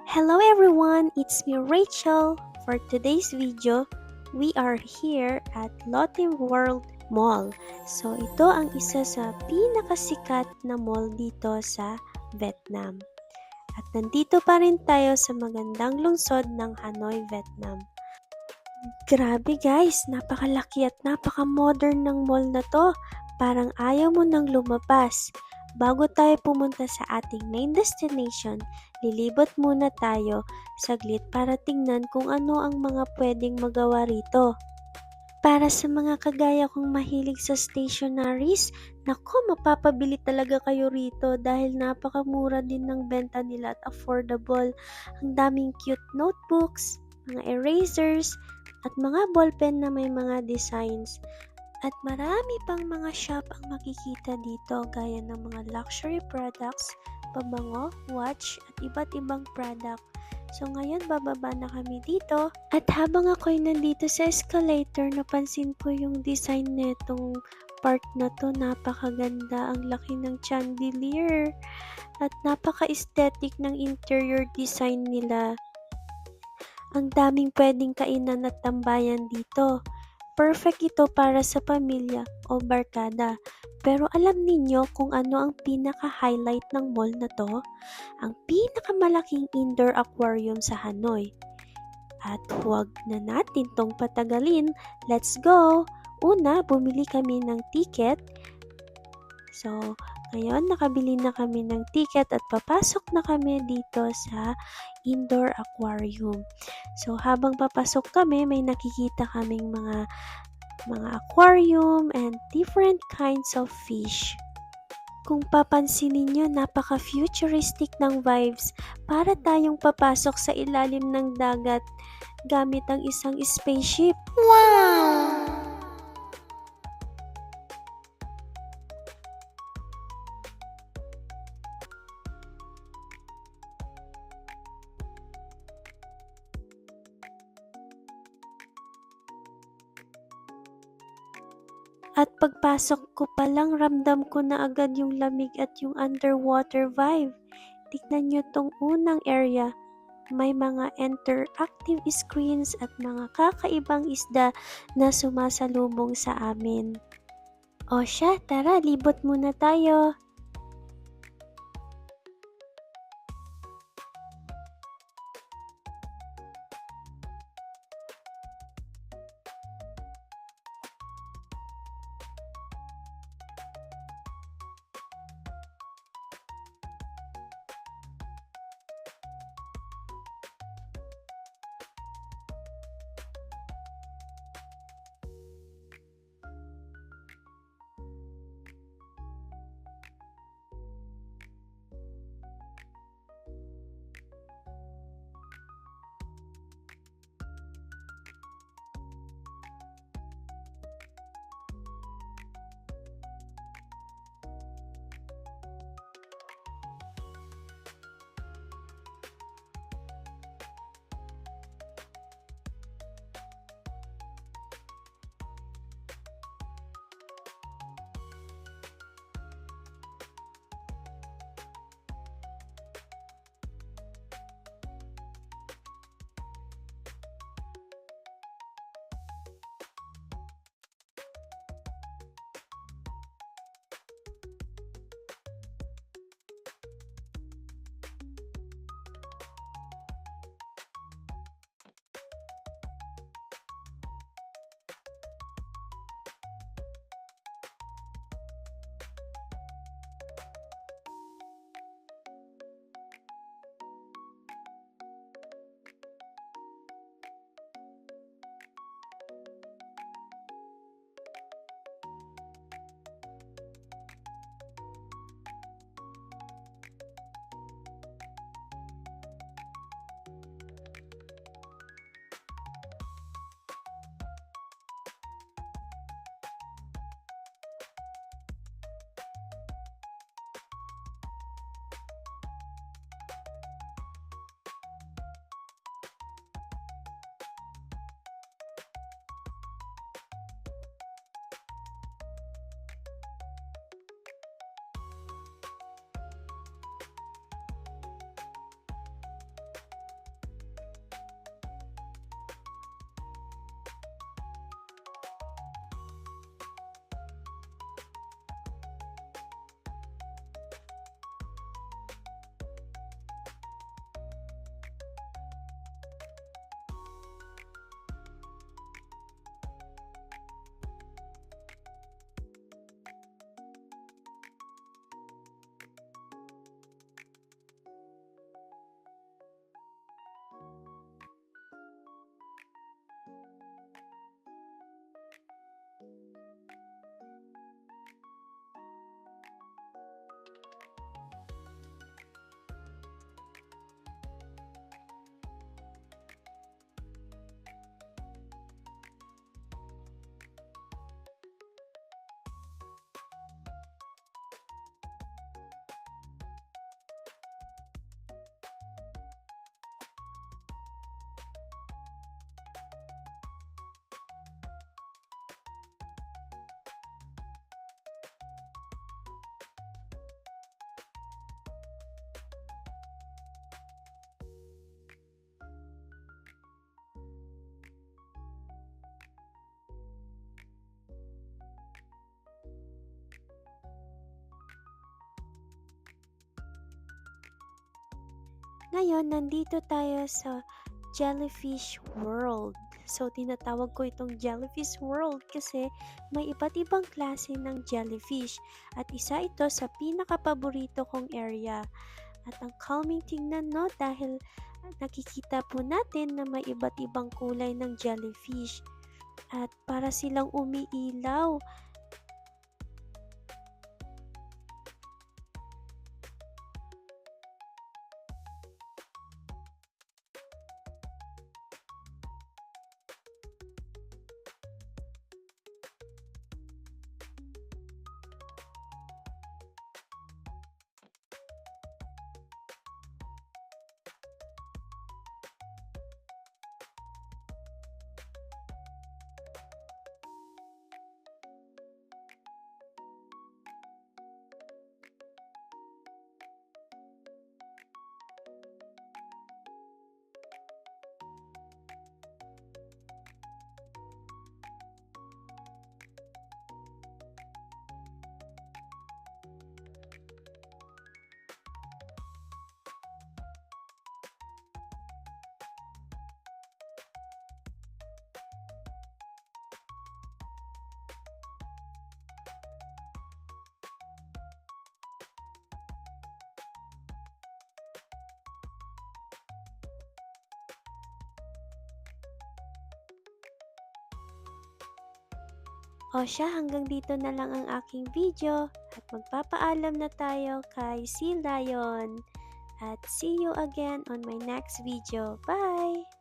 Hello everyone, it's me Rachel. For today's video, we are here at Lotte World Mall. So ito ang isa sa pinakasikat na mall dito sa Vietnam. At nandito pa rin tayo sa magandang lungsod ng Hanoi, Vietnam. Grabe guys, napakalaki at napaka-modern ng mall na to. Parang ayaw mo nang lumabas. Bago tayo pumunta sa ating main destination, lilibot muna tayo saglit para tingnan kung ano ang mga pwedeng magawa rito. Para sa mga kagaya kong mahilig sa stationaries, nako mapapabili talaga kayo rito dahil napakamura din ng benta nila at affordable. Ang daming cute notebooks, mga erasers, at mga ballpen na may mga designs. At marami pang mga shop ang makikita dito gaya ng mga luxury products, pabango, watch, at iba't ibang product. So ngayon bababa na kami dito at habang ako'y nandito sa escalator napansin ko yung design netong part na to, napakaganda, ang laki ng chandelier at napaka-aesthetic ng interior design nila. Ang daming pwedeng kainan at tambayan dito. Perfect ito para sa pamilya o barkada. Pero alam ninyo kung ano ang pinaka-highlight ng mall na to? Ang pinakamalaking indoor aquarium sa Hanoi. At huwag na natin tong patagalin. Let's go! Una, bumili kami ng ticket. So, ngayon nakabili na kami ng ticket at papasok na kami dito sa indoor aquarium. So, habang papasok kami, may nakikita kaming mga aquarium and different kinds of fish. Kung papansinin nyo, napaka-futuristic ng vibes para tayong papasok sa ilalim ng dagat gamit ang isang spaceship. Wow! At pagpasok ko pa lang, ramdam ko na agad yung lamig at yung underwater vibe. Tignan nyo tong unang area. May mga interactive screens at mga kakaibang isda na sumasalubong sa amin. O siya, tara, libot muna tayo. Ngayon, nandito tayo sa Jellyfish World. So, tinatawag ko itong Jellyfish World kasi may iba't ibang klase ng jellyfish at isa ito sa pinakapaborito kong area. At ang calming tingnan, no, dahil nakikita po natin na may iba't ibang kulay ng jellyfish at para silang umiilaw. O siya, hanggang dito na lang ang aking video at magpapaalam na tayo kay Sea Lion. At see you again on my next video. Bye!